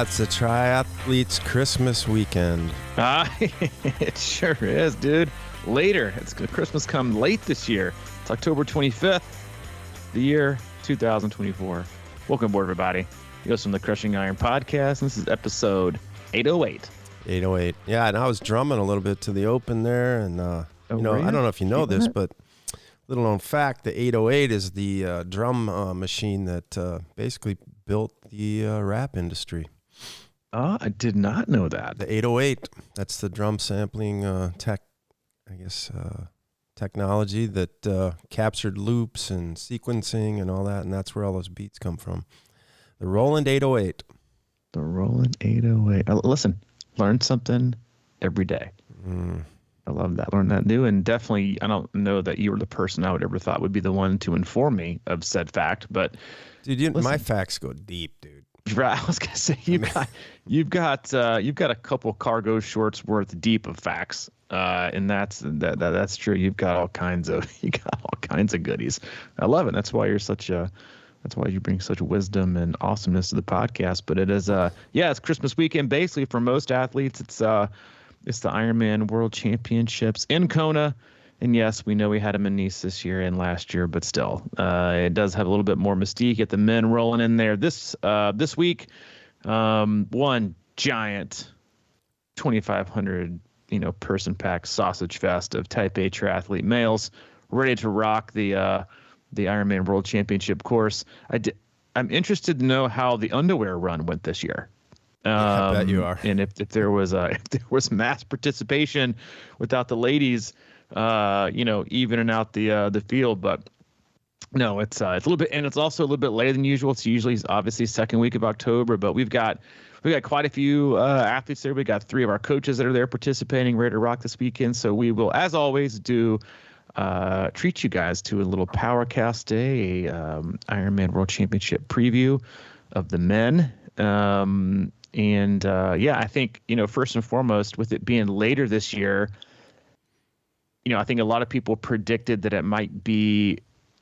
It's a Triathlete's Christmas weekend. It sure is, dude. Later. Christmas come late this year. It's October 25th, the year 2024. Welcome aboard, everybody. You listen to the Crushing Iron podcast, and this is episode 808. 808. Yeah, and I was drumming a little bit to the open there, and I don't know if you know this, but little known fact, the 808 is the drum machine that basically built the rap industry. I did not know that. The 808, that's the drum sampling technology that captured loops and sequencing and all that, and that's where all those beats come from. The Roland 808. The Roland 808. Listen, learn something every day. I love that. Learn that new, and definitely, I don't know that you were the person I would ever thought would be the one to inform me of said fact, but dude, my facts go deep, dude. Right, I was gonna say you've got a couple cargo shorts worth deep of facts, and that's true. You've got all kinds of goodies. I love it. That's why you bring such wisdom and awesomeness to the podcast. But it is it's Christmas weekend basically for most athletes. It's the Ironman World Championships in KONA. And yes, we know we had them in Nice this year and last year, but still, it does have a little bit more mystique. Get the men rolling in there this week. One giant 2,500 person packed sausage fest of Type A triathlete males ready to rock the Ironman World Championship course. I'm interested to know how the underwear run went this year. I bet you are. And if there was mass participation without the ladies, evening out the field, but no, it's a little bit, and it's also a little bit later than usual. It's usually obviously second week of October, but we've got quite a few athletes there. We got 3 of our coaches that are there participating, ready to rock this weekend. So we will, as always, treat you guys to a little Powercast Day, Ironman World Championship preview of the men. I think, first and foremost, with it being later this year, I think a lot of people predicted that it might be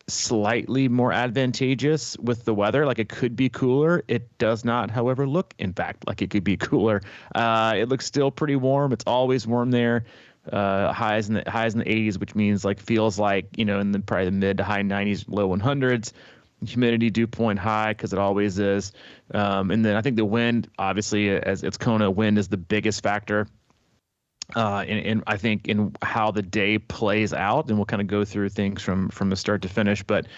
slightly more advantageous with the weather. Like it could be cooler. It does not, however, look, in fact, like it could be cooler. It looks still pretty warm. It's always warm there. Highs in the 80s, which means feels like, in probably the mid to high 90s, low 100s. Humidity dew point high because it always is. And then I think the wind, obviously, as it's KONA, wind is the biggest factor. And I think in how the day plays out, and we'll kind of go through things from the start to finish. But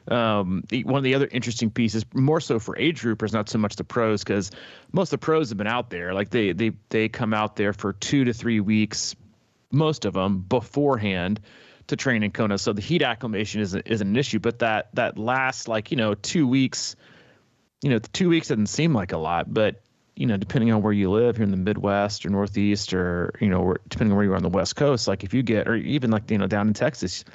one of the other interesting pieces, more so for age groupers, not so much the pros, because most of the pros have been out there. Like they come out there for 2 to 3 weeks, most of them beforehand, to train in KONA. So the heat acclimation is an issue, but that last 2 weeks, 2 weeks doesn't seem like a lot, but depending on where you live here in the Midwest or Northeast, or depending on where you are on the West Coast, if you get, or even down in Texas,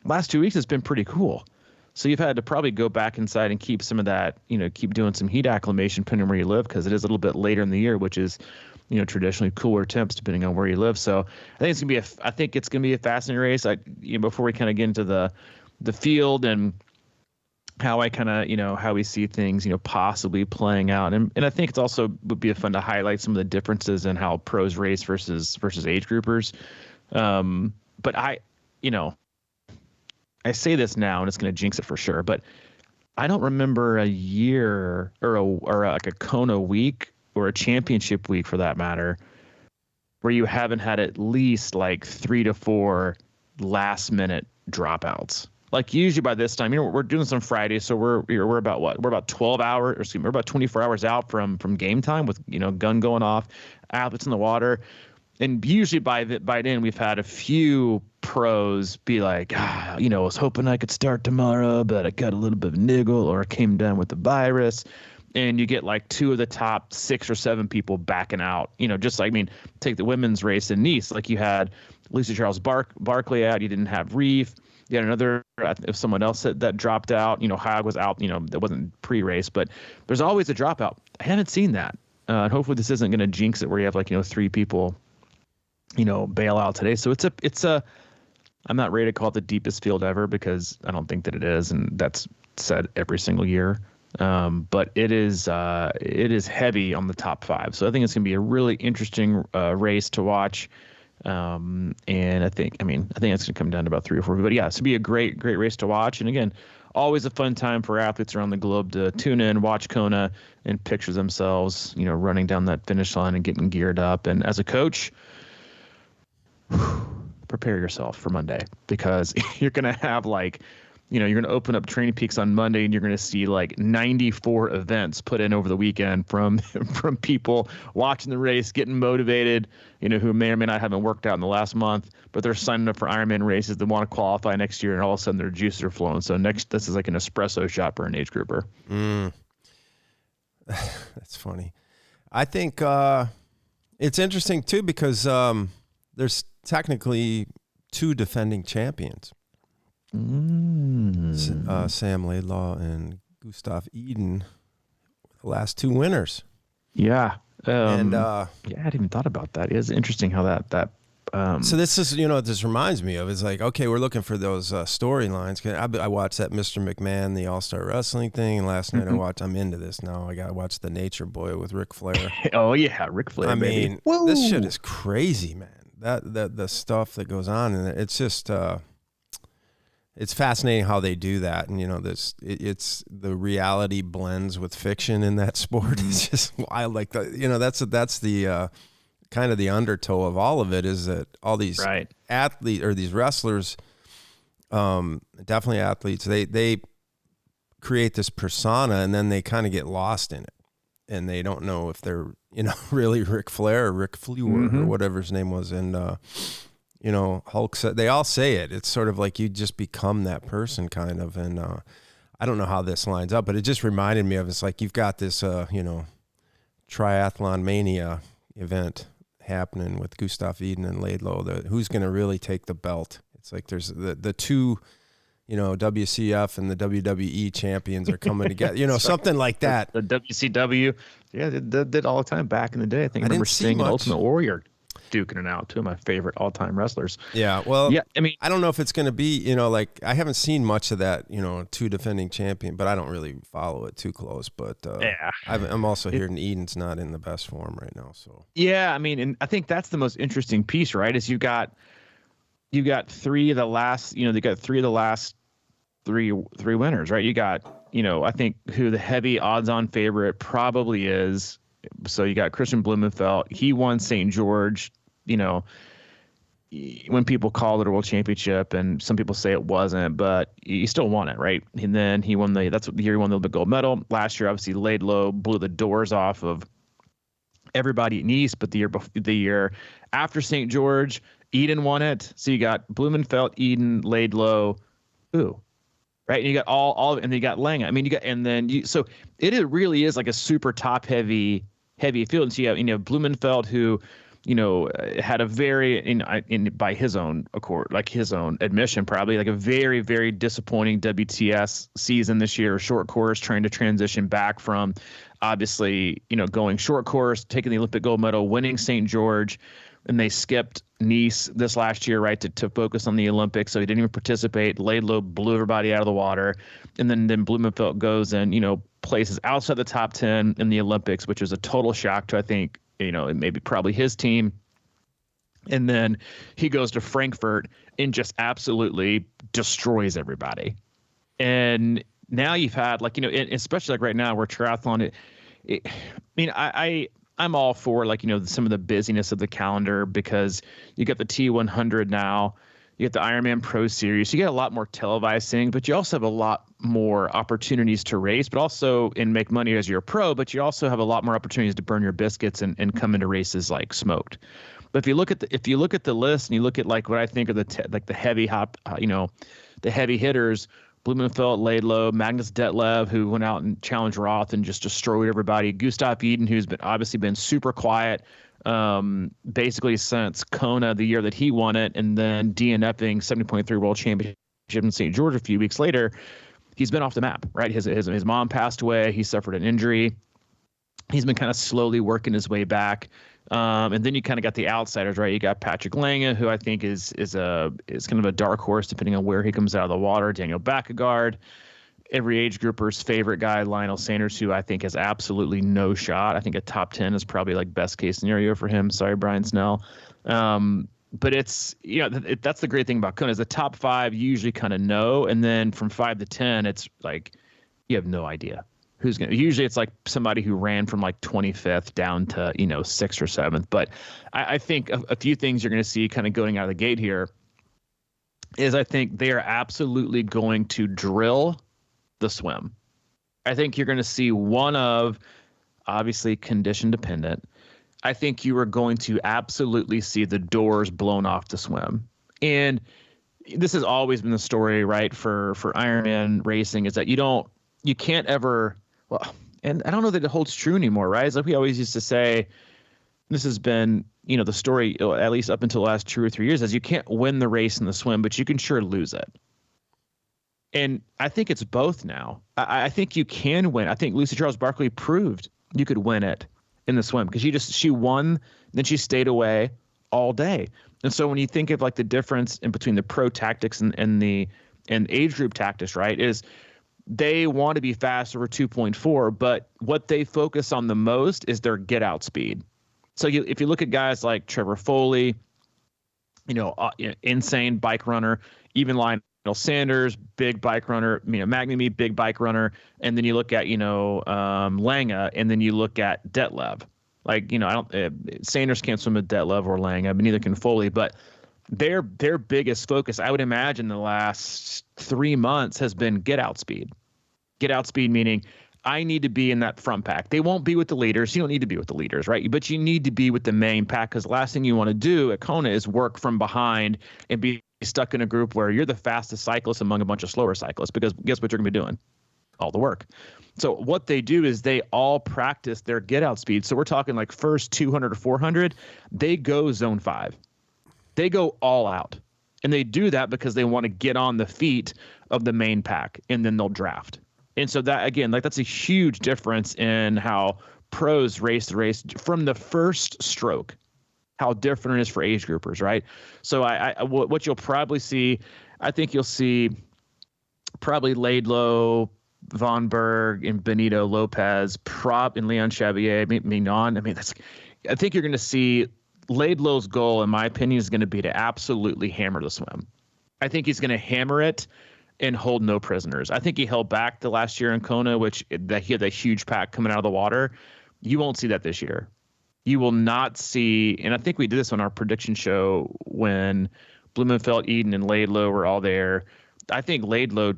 last 2 weeks has been pretty cool. So you've had to probably go back inside and keep some of that, keep doing some heat acclimation depending on where you live, because it is a little bit later in the year, which is traditionally cooler temps depending on where you live. So I think it's gonna be a fascinating race. Before we kind of get into the field and how I kind of how we see things possibly playing out, and I think it's also would be fun to highlight some of the differences in how pros race versus age groupers. But I say this now and it's gonna jinx it for sure, but I don't remember a year or a KONA week, or a championship week for that matter, where you haven't had at least 3 to 4 last minute dropouts. Usually by this time, we're doing some Fridays, so we're about what? We're about we're about 24 hours out from game time with, gun going off, athletes in the water. And usually by then we've had a few pros be like, I was hoping I could start tomorrow, but I got a little bit of a niggle, or I came down with the virus. And you get 2 of the top 6 or 7 people backing out. Take the women's race in Nice. You had Lisa Charles Barkley out. You didn't have Reef. You had another, if someone else that dropped out. Haag was out. That wasn't pre-race, but there's always a dropout. I haven't seen that. And hopefully this isn't going to jinx it where you have 3 people, bail out today. So it's a. I'm not ready to call it the deepest field ever, because I don't think that it is, and that's said every single year. But it is heavy on the top 5. So I think it's going to be a really interesting race to watch. And I think it's going to come down to about 3 or 4. But yeah, it's going to be a great race to watch. And again, always a fun time for athletes around the globe to tune in, watch KONA, and picture themselves, running down that finish line and getting geared up. And as a coach, prepare yourself for Monday, because you're going to have you're going to open up Training Peaks on Monday and you're going to see 94 events put in over the weekend from people watching the race, getting motivated, who may or may not haven't worked out in the last month, but they're signing up for Ironman races that want to qualify next year, and all of a sudden their juices are flowing. So this is like an espresso shot for an age grouper. That's funny. I think it's interesting too, because there's technically 2 defending champions. Sam Laidlaw and Gustav Eden, the last 2 winners. Yeah. I hadn't even thought about that. It is interesting how that so this is, this reminds me of, it's like, okay, we're looking for those storylines. I watched that Mr. McMahon, the All-Star Wrestling thing, and last night I'm into this now. I got to watch the Nature Boy with Ric Flair. Oh yeah, Ric Flair. I mean, this shit is crazy, man. That the stuff that goes on, and it's just it's fascinating how they do that. And it's the reality blends with fiction in that sport. It's just wild. Like that's the kind of the undertow of all of it, is that all these athletes, or these wrestlers, definitely athletes, they create this persona, and then they kind of get lost in it, and they don't know if they're really Ric Flair or Ric Flewer or whatever his name was. And Hulk said, they all say it. It's sort of like you just become that person, kind of. And I don't know how this lines up, but it just reminded me of, it's like you've got this Triathlon Mania event happening with Gustav Eden and Laidlaw. Who's going to really take the belt? It's like there's the 2, WCF and the WWE champions are coming together, something like that. The WCW, yeah, they did all the time back in the day. I remember seeing Ultimate Warrior duking it out, 2 of my favorite all-time wrestlers. Yeah, well, yeah, I don't know if it's going to be, I haven't seen much of that, 2 defending champion, but I don't really follow it too close. But I'm also hearing Eden's not in the best form right now. So yeah, and I think that's the most interesting piece, right? Is you got 3 of the last, they got 3 of the last three winners, right? You got, I think who the heavy odds-on favorite probably is. So you got Christian Blumenfeld. He won St. George. When people called it a world championship, and some people say it wasn't, but he still won it, right? And then he won that's the year he won the Olympic gold medal. Last year, obviously, Laidlaw blew the doors off of everybody at Nice, but the year after St. George, Eden won it. So you got Blumenfeld, Eden, Laidlaw, right? And you got all, and then you got Lange. So it really is like a super top heavy field. And so you have Blumenfeld, who, had a very, by his own accord, like his own admission, probably like a very, very disappointing WTS season this year, short course, trying to transition back from obviously, going short course, taking the Olympic gold medal, winning St. George, and they skipped Nice this last year, right, to focus on the Olympics. So he didn't even participate. Laidlaw blew everybody out of the water. And then Blumenfeld goes and, places outside the top 10 in the Olympics, which was a total shock to, I think, maybe probably his team. And then he goes to Frankfurt and just absolutely destroys everybody. And now you've had, especially right now where triathlon, I'm all for some of the busyness of the calendar, because you got the T100 now, you got the Ironman Pro Series, you get a lot more televised things, but you also have a lot more opportunities to race, but also and make money as you're a pro, but you also have a lot more opportunities to burn your biscuits and come into races like smoked. But if you look at the list and you look at what I think are the heavy the heavy hitters, Blumenfeld, Laidlaw, Magnus Detlev, who went out and challenged Roth and just destroyed everybody. Gustav Eden, who's obviously been super quiet, basically since KONA the year that he won it, and then DNFing 70.3 World Championship in St. George a few weeks later. He's been off the map, right? His mom passed away. He suffered an injury. He's been kind of slowly working his way back. And then you kind of got the outsiders, right? You got Patrick Lange, who I think is kind of a dark horse depending on where he comes out of the water. Daniel Baekkegard. every age grouper's favorite guy, Lionel Sanders, who I think has absolutely no shot. I think a top 10 is probably like best case scenario for him. Sorry, Brian Snell. But it's, that's the great thing about KONA is the top 5 you usually kind of know. And then from 5 to 10, it's like, you have no idea who's going to, usually it's like somebody who ran from like 25th down to, 6th or 7th. But I think a few things you're going to see kind of going out of the gate here is I think they are absolutely going to drill the swim. I think you're going to see one of, obviously condition dependent, I think you are going to absolutely see the doors blown off the swim. And this has always been the story, right, for Ironman racing, is that you can't ever, well, and I don't know that it holds true anymore, right? It's like we always used to say, this has been, the story, at least up until the last 2 or 3 years, is you can't win the race in the swim, but you can sure lose it. And I think it's both now. I think you can win. I think Lucy Charles Barkley proved you could win it in the swim because she won, then she stayed away all day. And so when you think of like the difference in between the pro tactics and age group tactics, right, is they want to be fast over 2.4, but what they focus on the most is their get out speed. So if you look at guys like Trevor Foley, insane bike runner, even Lionel Sanders, big bike runner, Magnumi, big bike runner. And then you look at, Lange, and then you look at Detlev. Like, Sanders can't swim with Detlev or Lange, but neither can Foley. But their biggest focus, I would imagine, the last 3 months has been get out speed. Get out speed meaning I need to be in that front pack. They won't be with the leaders. You don't need to be with the leaders, right? But you need to be with the main pack because the last thing you want to do at KONA is work from behind and be stuck in a group where you're the fastest cyclist among a bunch of slower cyclists, because guess what you're going to be doing? All the work. So what they do is they all practice their get out speed. So we're talking like first 200 or 400, they go zone 5. They go all out. And they do that because they want to get on the feet of the main pack, and then they'll draft. And so that, again, like that's a huge difference in how pros race the race from the first stroke. How different it is for age groupers, right? So what you'll probably see, I think you'll see probably Laidlow, Von Berg, and Benito Lopez, and Leon Chavier, Mignon. I think you're going to see Laidlow's goal, in my opinion, is going to be to absolutely hammer the swim. I think he's going to hammer it and hold no prisoners. I think he held back the last year in KONA, that he had that huge pack coming out of the water. You won't see that this year. You will not see, and I think we did this on our prediction show when Blumenfeld, Eden, and Laidlow were all there. I think Laidlow,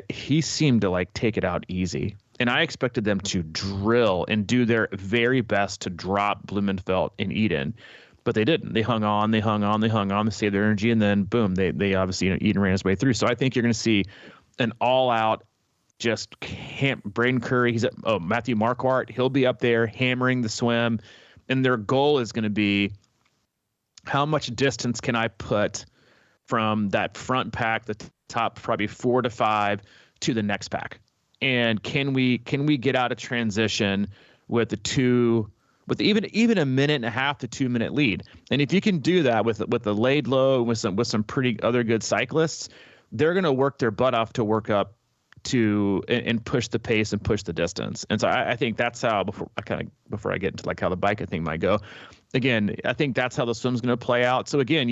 he seemed to take it out easy. And I expected them to drill and do their very best to drop Blumenfeld and Eden. But they didn't. They hung on, they saved their energy, and then boom, they obviously, Eden ran his way through. So I think you're going to see an all-out just Braden Curry. Matthew Marquardt, he'll be up there hammering the swim. And their goal is going to be how much distance can I put from that front pack, the top probably 4 to 5, to the next pack? And can we get out of transition with even a minute and a half to 2 minute lead? And if you can do that with the Laidlow, with some pretty other good cyclists, they're going to work their butt off to work up to and push the pace and push the distance. And so I think that's how, before I get into how the bike I think might go, again, I think that's how the swim's going to play out. So again,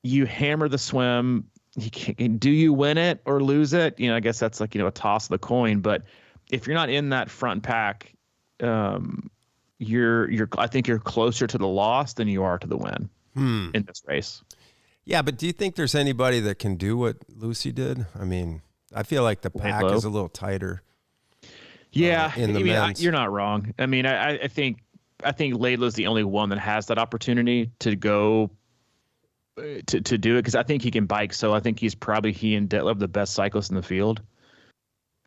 you hammer the swim. Do you win it or lose it? I guess that's a toss of the coin. But if you're not in that front pack, I think you're closer to the loss than you are to the win in this race. Yeah, but do you think there's anybody that can do what Lucy did? I feel like the pack is a little tighter. Yeah, in the men's. You're not wrong. I think Laidlow's the only one that has that opportunity to go to do it, because I think he can bike. So I think he and Detlev the best cyclists in the field.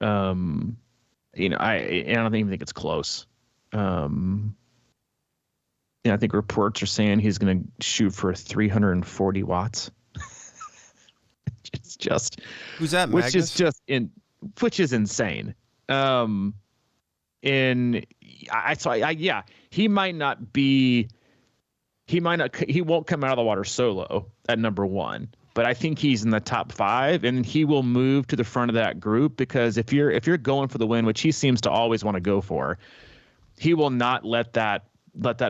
I don't even think it's close. I think reports are saying he's going to shoot for 340 watts. It's just, who's that? Magnus? Which is insane. He won't come out of the water solo at number 1, but I think he's in the top 5, and he will move to the front of that group, because if you're going for the win, which he seems to always want to go for, he will not let that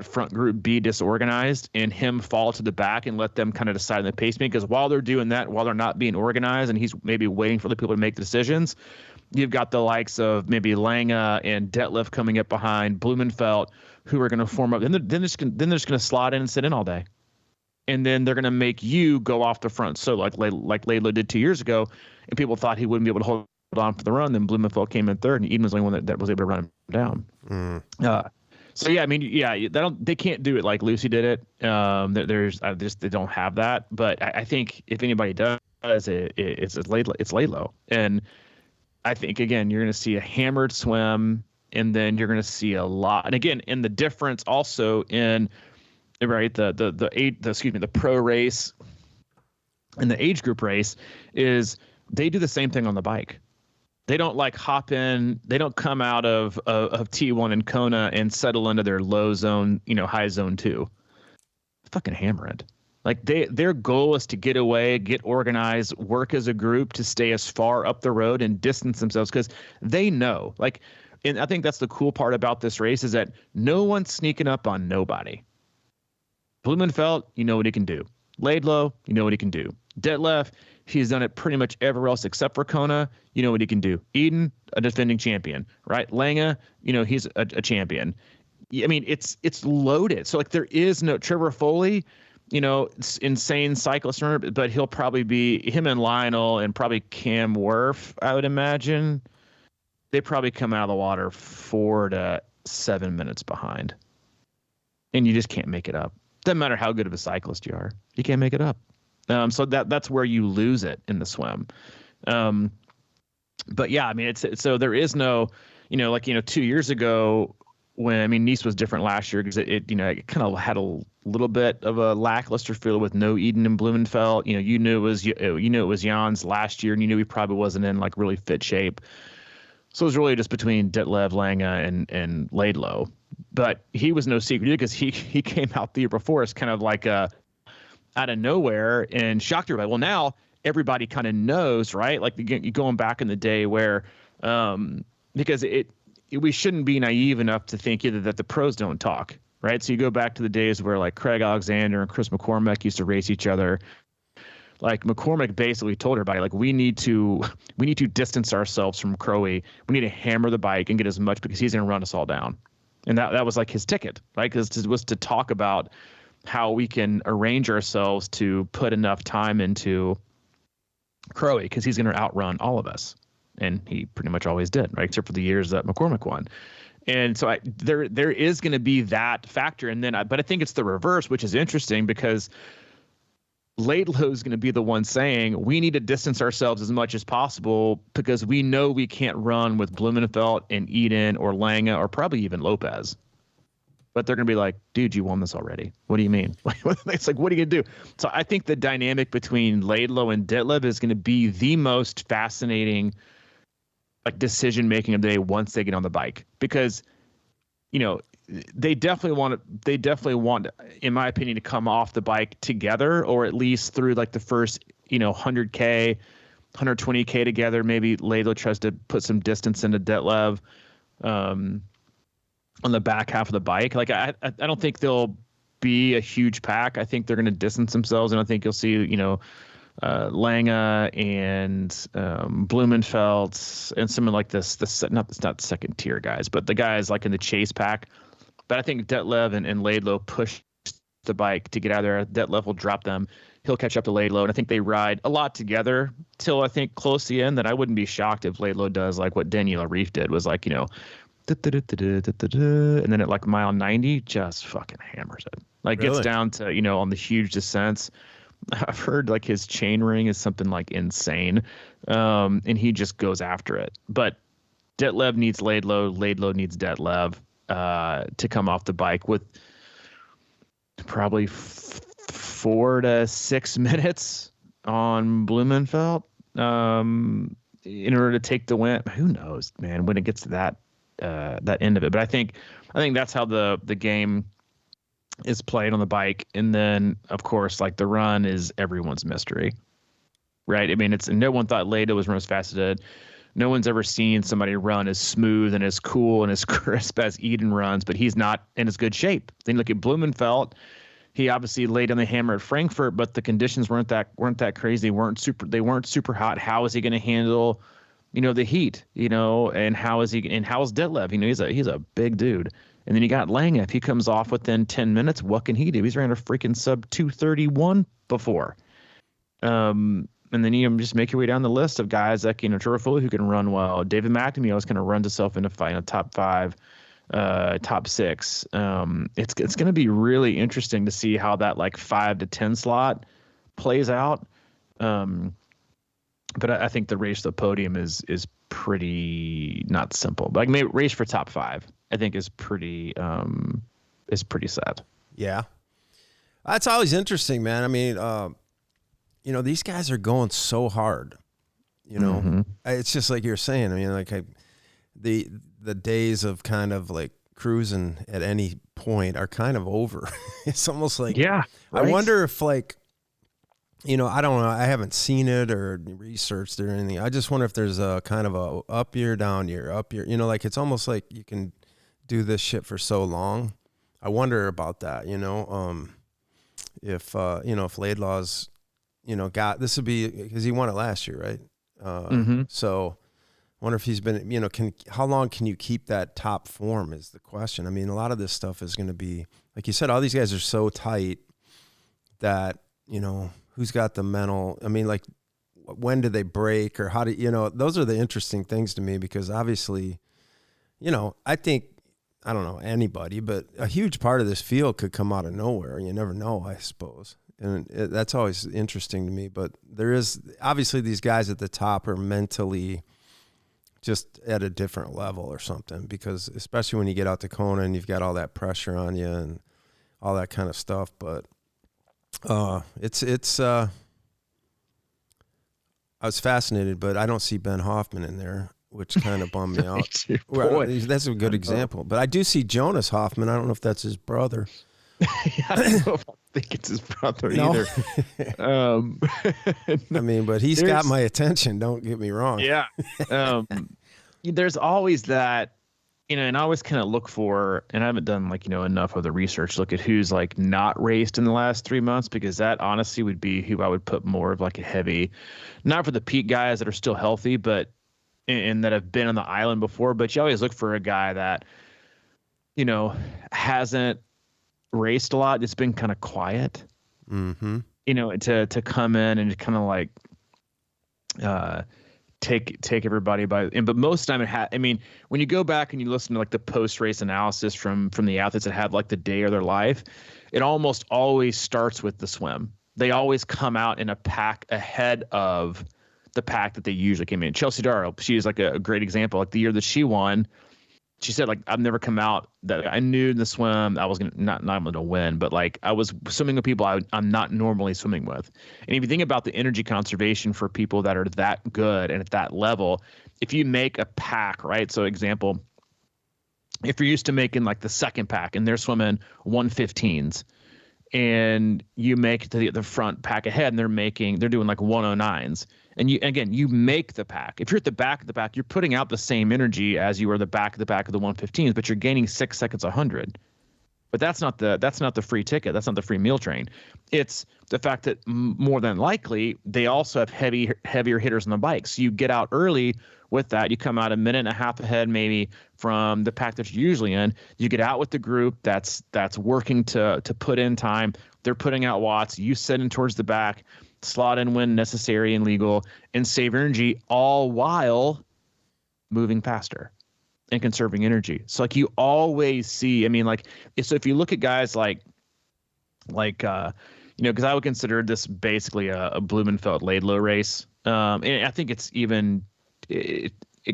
front group be disorganized and him fall to the back and let them kind of decide on the pace making. Because while they're doing that, while they're not being organized and he's maybe waiting for the people to make the decisions, you've got the likes of maybe Lange and Detlef coming up behind Blumenfeld, who are going to form up. Then they're just going to slot in and sit in all day. And then they're going to make you go off the front. So like Laidlaw did 2 years ago, and people thought he wouldn't be able to hold on for the run. Then Blumenfeld came in third, and Eden was the only one that was able to run him down. So yeah, I mean, yeah, they can't do it like Lucy did it. They don't have that. But I think if anybody does, it's Laidlaw. And I think again, you're going to see a hammered swim, and then you're going to see a lot. And again, in the difference also in the pro race and the age group race is they do the same thing on the bike. They don't like hop in. They don't come out of T1 and KONA and settle into their low zone, high zone 2. Fucking hammer it. Like their goal is to get away, get organized, work as a group to stay as far up the road and distance themselves, because they know. And I think that's the cool part about this race is that no one's sneaking up on nobody. Blumenfeld, you know what he can do. Laidlaw, you know what he can do. Detlef, he's done it pretty much everywhere else except for KONA. You know what he can do. Eden, a defending champion, right? Lange, he's a champion. I mean, it's loaded. So there is no Trevor Foley, insane cyclist, but he'll probably be him and Lionel and probably Cam Worth, I would imagine. They probably come out of the water 4 to 7 minutes behind. And you just can't make it up. Doesn't matter how good of a cyclist you are. You can't make it up. So that's where you lose it in the swim. But yeah, I mean, so there is no, 2 years ago when, Nice was different last year because it kind of had a little bit of a lackluster feel with no Eden and Blumenfeld. You knew it was Jan's last year, and you knew he probably wasn't in really fit shape. So it was really just between Detlef, Lange, and Laidlaw. But he was no secret because he came out the year before as kind of out of nowhere and shocked everybody. Well, now everybody kind of knows, right? You're going back in the day where because we shouldn't be naive enough to think either that the pros don't talk, right? So you go back to the days where Craig Alexander and Chris McCormick used to race each other. McCormick basically told everybody, we need to distance ourselves from Crowe. We need to hammer the bike and get as much because he's going to run us all down. And that was his ticket, right? Because it was to talk about how we can arrange ourselves to put enough time into Crowe because he's going to outrun all of us. And he pretty much always did, right? Except for the years that McCormick won. And so there is going to be that factor. And then, but I think it's the reverse, which is interesting because Laidlaw is going to be the one saying we need to distance ourselves as much as possible because we know we can't run with Blumenfeld and Eden or Lange or probably even Lopez. But they're going to be like, dude, you won this already. What do you mean? It's what are you going to do? So I think the dynamic between Laidlaw and Detlef is going to be the most fascinating decision making of the day once they get on the bike because, they definitely want, in my opinion, to come off the bike together, or at least through the first, 100K, 120K together. Maybe Laidlaw tries to put some distance into Detlef on the back half of the bike. I don't think they'll be a huge pack. I think they're going to distance themselves, and I think you'll see, Lange and Blumenfeld and someone like this. Not second tier guys, but the guys in the chase pack. But I think Detlef and Laidlaw push the bike to get out of there. Detlef will drop them. He'll catch up to Laidlaw. And I think they ride a lot together till I think close to the end. That I wouldn't be shocked if Laidlaw does what Daniel Reef did was and then at mile 90 just fucking hammers it. Really? Gets down to, on the huge descents. I've heard his chain ring is something insane. And he just goes after it. But Detlef needs Laidlaw. Laidlaw needs Detlef. To come off the bike with probably 4 to 6 minutes on Blumenfeld in order to take the win. Who knows, man, when it gets to that end of it. But I think that's how the game is played on the bike. And then, of course, the run is everyone's mystery. right? I mean, no one thought Leda was run as fast as he did. No one's ever seen somebody run as smooth and as cool and as crisp as Eden runs, but he's not in as good shape. Then you look at Blumenfeld. He obviously laid on the hammer at Frankfurt, but the conditions weren't that crazy. They weren't super hot. How is he going to handle, the heat? And how's Ditlev? He's a big dude. And then you got Lange. If he comes off within 10 minutes, what can he do? He's ran a freaking sub 231 before. And then you just make your way down the list of guys like, Tarrolly, who can run well. David McNamee is going to run himself into fight, top 5, top 6. It's going to be really interesting to see how that like 5 to 10 slot plays out. But I think the race to the podium is pretty not simple. But like maybe race for top 5, I think is pretty set. Yeah, that's always interesting, man. I mean, these guys are going so hard, Mm-hmm. It's just like you're saying. I mean, like the days of kind of like cruising at any point are kind of over. It's almost like, yeah, right? I wonder if like, I don't know. I haven't seen it or researched it or anything. I just wonder if there's a kind of a up year, down year, up year, like it's almost like you can do this shit for so long. I wonder about that, if Laidlaw's, this would be because he won it last year, right? Mm-hmm. So I wonder if he's been, how long can you keep that top form is the question. I mean, a lot of this stuff is going to be, like you said, all these guys are so tight that, who's got the mental, I mean, like when do they break or how do, those are the interesting things to me because obviously, I think, I don't know anybody, but a huge part of this field could come out of nowhere. You never know, I suppose. And that's always interesting to me. But there is obviously these guys at the top are mentally just at a different level or something because especially when you get out to KONA and you've got all that pressure on you and all that kind of stuff. But I was fascinated, but I don't see Ben Hoffman in there, which kind of bummed me out. Well, that's a good example. But I do see Jonas Hoffman. I don't know if that's his brother. I don't know if I think it's his brother either. I mean, but he's got my attention. Don't get me wrong. Yeah. There's always that, and I always kind of look for, and I haven't done enough of the research, look at who's like not raced in the last 3 months, because that honestly would be who I would put more of like a heavy, not for the peak guys that are still healthy, but and that have been on the island before. But you always look for a guy that, hasn't raced a lot. It's been kind of quiet, mm-hmm. To come in and kind of like take everybody by. But most of the time I mean, when you go back and you listen to like the post race analysis from the athletes that have like the day of their life, it almost always starts with the swim. They always come out in a pack ahead of the pack that they usually came in. Chelsea Darrow, she is like a great example. Like the year that she won, she said, like, I've never come out that I knew in the swim I was not going to win, but like I was swimming with people I'm not normally swimming with. And if you think about the energy conservation for people that are that good and at that level, if you make a pack, right? So example, if you're used to making like the second pack and they're swimming 115s and you make it to the front pack ahead and they're doing like 109s. And you make the pack. If you're at the back of the pack, you're putting out the same energy as you are the back of the 115s, but you're gaining 6 seconds 100. But that's not the free ticket. That's not the free meal train. It's the fact that more than likely they also have heavier hitters on the bike. So you get out early with that. You come out a minute and a half ahead maybe from the pack that you're usually in. You get out with the group that's working to put in time. They're putting out watts. You sit in towards the back, slot in when necessary and legal, and save energy, all while moving faster and conserving energy. So like you always see, I mean, like, so if you look at guys like because I would consider this basically a Blumenfeld Laidlaw race. And I think it's even, it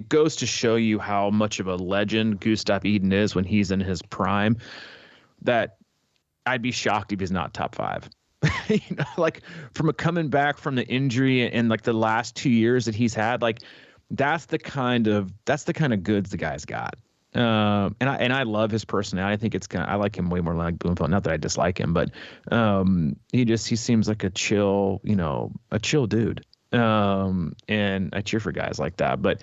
goes to show you how much of a legend Gustav Iden is when he's in his prime, that I'd be shocked if he's not top 5. Like from coming back from the injury and like the last 2 years that he's had, like that's the kind of goods the guy's got. And I love his personality. I think I like him way more than like Blumenfeld. Not that I dislike him, but he seems like a chill dude. And I cheer for guys like that. But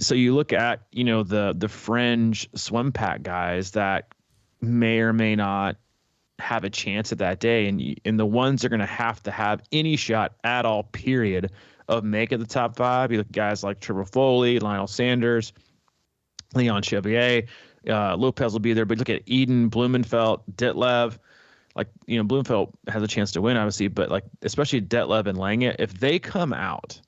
so you look at, the fringe swim pack guys that may or may not have a chance at that day. And the ones that are going to have any shot at all, period, of making the top 5. You look at guys like Triathlete, Lionel Sanders, Leon Chevalier, Lopez will be there. But look at Eden, Blumenfeld, Ditlev. Like, Blumenfeld has a chance to win, obviously, but like, especially Ditlev and Lange, if they come out,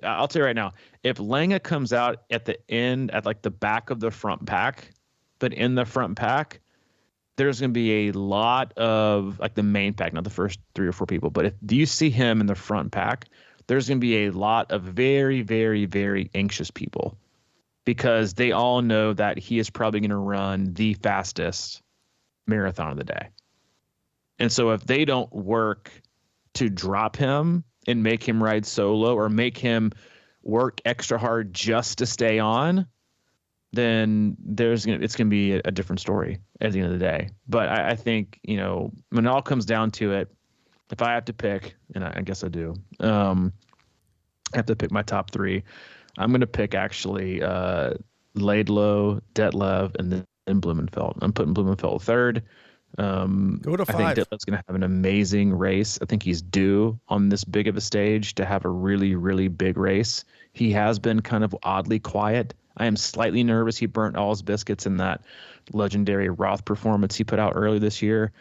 I'll tell you right now, if Lange comes out at the end, at like the back of the front pack, but in the front pack, there's going to be a lot of, like, the main pack, not the first 3 or 4 people, but if you see him in the front pack, there's going to be a lot of very, very, very anxious people, because they all know that he is probably going to run the fastest marathon of the day. And so if they don't work to drop him and make him ride solo, or make him work extra hard just to stay on, then it's going to be a different story at the end of the day. But I think, when it all comes down to it, if I have to pick, and I guess I do, I have to pick my top 3. I'm going to pick actually Laidlow, Ditlev, and then Blumenfeld. I'm putting Blumenfeld 3rd. Go to 5. I think Ditlev's going to have an amazing race. I think he's due on this big of a stage to have a really, really big race. He has been kind of oddly quiet. I am slightly nervous. He burnt all his biscuits in that legendary Roth performance he put out earlier this year.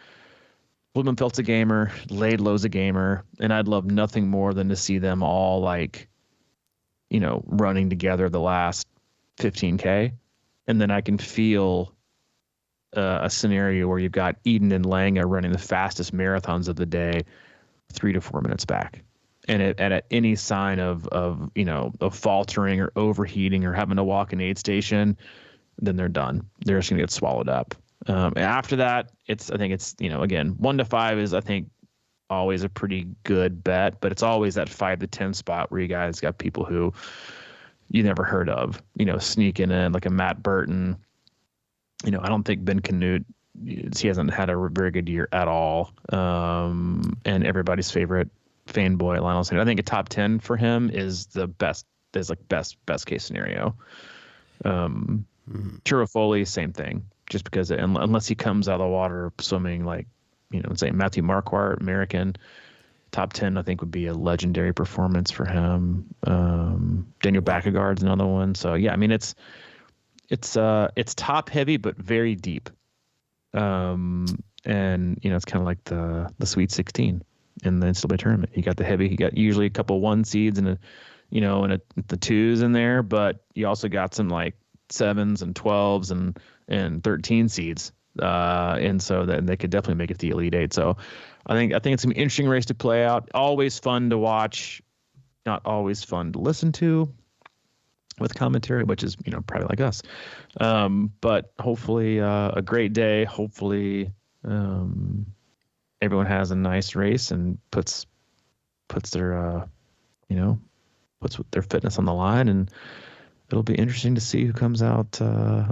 Blumenfeld's a gamer. Laidlow's a gamer. And I'd love nothing more than to see them all, like, running together the last 15K. And then I can feel a scenario where you've got Eden and Lange running the fastest marathons of the day, 3 to 4 minutes back. And at any sign of faltering or overheating or having to walk an aid station, then they're done. They're just going to get swallowed up. After that, I think it's, again, 1 to 5 is, I think, always a pretty good bet, but it's always that 5 to 10 spot where you guys got people who you never heard of, sneaking in, like a Matt Burton. I don't think Ben Canute, he hasn't had a very good year at all. And everybody's favorite fanboy, Lionel Sanders. I think a top 10 for him is the best. Is like best case scenario. Tirofoli, same thing. Just because unless he comes out of the water swimming like, say Matthew Marquardt, American, top 10, I think would be a legendary performance for him. Daniel Backegaard's another one. So yeah, I mean it's top heavy but very deep. And it's kind of like the Sweet 16 in the NCAA tournament. You got the heavy, you got usually a couple 1 seeds and the 2s in there, but you also got some like 7s and 12s and 13 seeds. And so then they could definitely make it to the Elite 8. So I think it's an interesting race to play out. Always fun to watch, not always fun to listen to with commentary, which is, probably like us. But hopefully a great day. Hopefully everyone has a nice race and puts their, puts their fitness on the line, and it'll be interesting to see who comes out.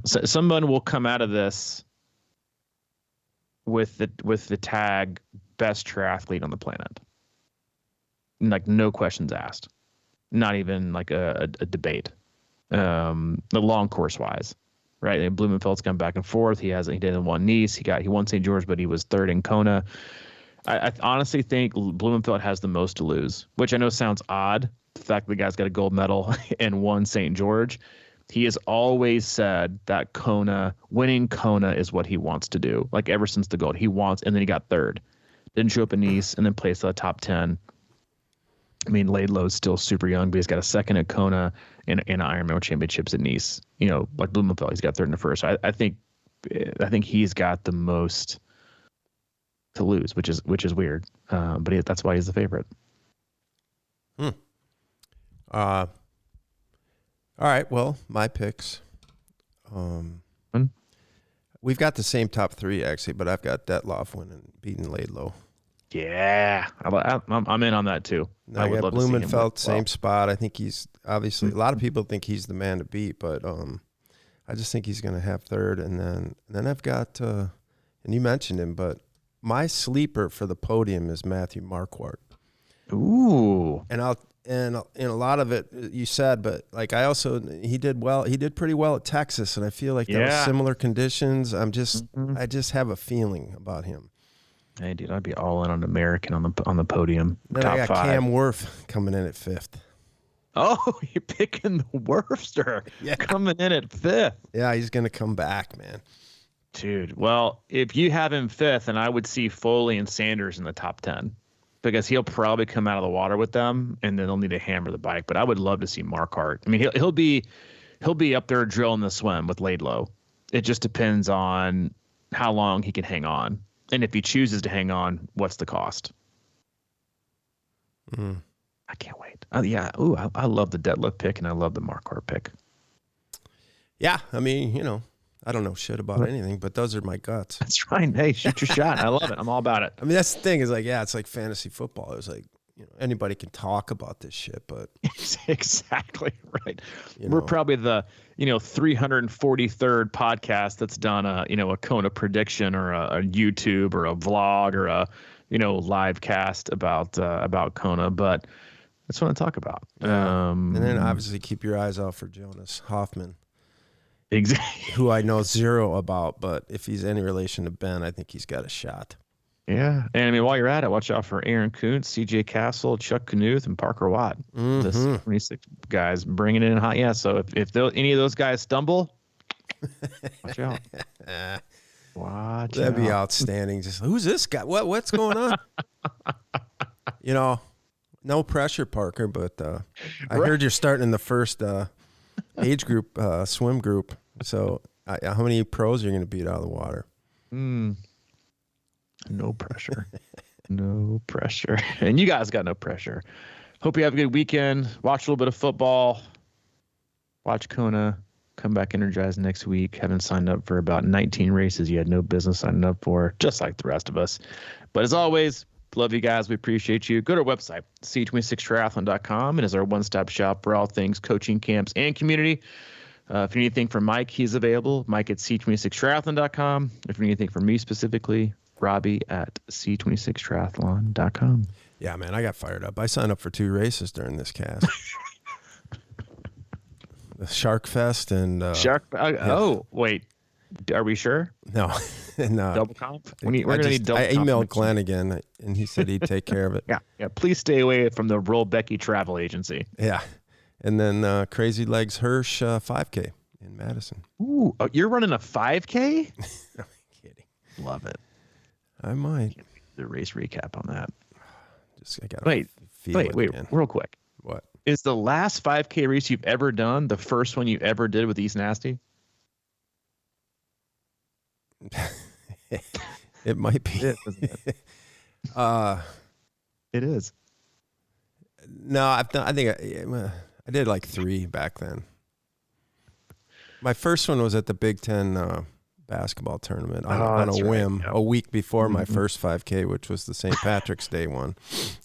Someone will come out of this with the tag best triathlete on the planet. Like, no questions asked. Not even like a debate. The long course wise, right? And Blumenfeld's gone back and forth. He didn't won Nice. He won St. George, but he was 3rd in Kona. I honestly think Blumenfeld has the most to lose, which I know sounds odd. The fact that the guy's got a gold medal and won St. George. He has always said that winning Kona is what he wants to do. Like, ever since the gold, and then he got 3rd. Didn't show up in Nice, and then placed the top 10. I mean, Laidlow's still super young, but he's got a 2nd at Kona and Ironman World Championships at Nice. Like Blumenfeld, he's got 3rd and a 1st. I think he's got the most to lose, which is weird. But that's why he's the favorite. All right. Well, my picks. We've got the same top 3 actually, but I've got Detloff winning, beating Laidlow. Yeah, I'm in on that too. I would love Blumenfeld, same spot. I think he's obviously a lot of people think he's the man to beat, but I just think he's going to have 3rd, and then I've got and you mentioned him, but my sleeper for the podium is Matthew Marquardt. Ooh. And a lot of it you said, but like he did pretty well at Texas, and I feel like that was similar conditions. I just have a feeling about him. Hey, dude, I'd be all in on American on the podium. Then top I got 5. Cam Worth coming in at 5th. Oh, you're picking the Worfster coming in at 5th. Yeah, he's gonna come back, man. Dude, well, if you have him 5th, and I would see Foley and Sanders in the top 10, because he'll probably come out of the water with them, and then they'll need to hammer the bike. But I would love to see Marquardt. I mean, he'll be up there drilling the swim with Laidlow. It just depends on how long he can hang on. And if he chooses to hang on, what's the cost? I can't wait. Yeah. Ooh, I love the deadlift pick, and I love the Marquardt pick. Yeah. I mean, I don't know shit about anything, but those are my guts. That's right. Hey, shoot your shot. I love it. I'm all about it. I mean, that's the thing is like, it's like fantasy football. It's like, anybody can talk about this shit, but exactly right. We're probably the 343rd podcast that's done a KONA prediction or a YouTube or a vlog or a live cast about KONA, but that's what I talk about. And then obviously keep your eyes out for Jonas Hoffman. Exactly. Who I know zero about, but if he's any relation to Ben, I think he's got a shot. Yeah. And I mean, while you're at it, watch out for Aaron Kuntz, CJ Castle, Chuck Knuth, and Parker Watt. The 26 guys bringing it in hot. Yeah. So if any of those guys stumble, watch out. That'd be outstanding. Just who's this guy? What's going on? No pressure, Parker, but I heard you're starting in the first age group, swim group. So how many pros are you going to beat out of the water? No pressure. No pressure. And you guys got no pressure. Hope you have a good weekend. Watch a little bit of football. Watch KONA. Come back energized next week. Haven't signed up for about 19 races you had no business signing up for, just like the rest of us. But as always, love you guys. We appreciate you. Go to our website, c26triathlon.com. It is our one-stop shop for all things coaching, camps, and community. If you need anything from Mike, he's available. Mike at c26triathlon.com. If you need anything from me specifically, Robbie at c26triathlon.com. Yeah, man, I got fired up. I signed up for 2 races during this cast. The Shark Fest and... Oh, wait. Are we sure? No. Double comp? We're going to need double comp. I emailed Glenn again, and he said he'd take care of it. Yeah. Please stay away from the Roll Becky Travel Agency. Yeah. And then Crazy Legs Hirsch 5K in Madison. Ooh, you're running a 5K? I'm kidding. Love it. I might. The race recap on that. I gotta wait, real quick. What? Is the last 5K race you've ever done the first one you ever did with East Nasty? It might be. It is, isn't it? It is. No, I think I did like 3 back then. My first one was at the Big Ten basketball tournament on a whim, a week before my first 5K, which was the St. Patrick's Day one.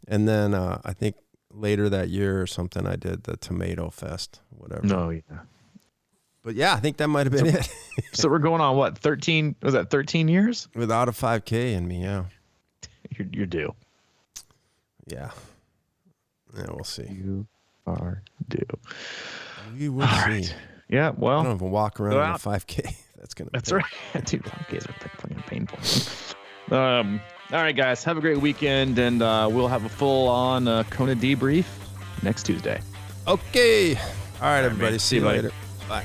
And then I think later that year or something, I did the Tomato Fest, whatever. No, yeah. But yeah, I think that might have been it. So we're going on what, 13? Was that 13 years? Without a 5K in me, yeah. You're due. Yeah. Yeah, we'll see. You are due. We will see. Right. Yeah, well. I don't even walk around in a 5K. That's right. Dude, 5Ks are fucking painful. All right, guys. Have a great weekend, and we'll have a full-on KONA debrief next Tuesday. Okay. All right, everybody. Man. See you later. Bye.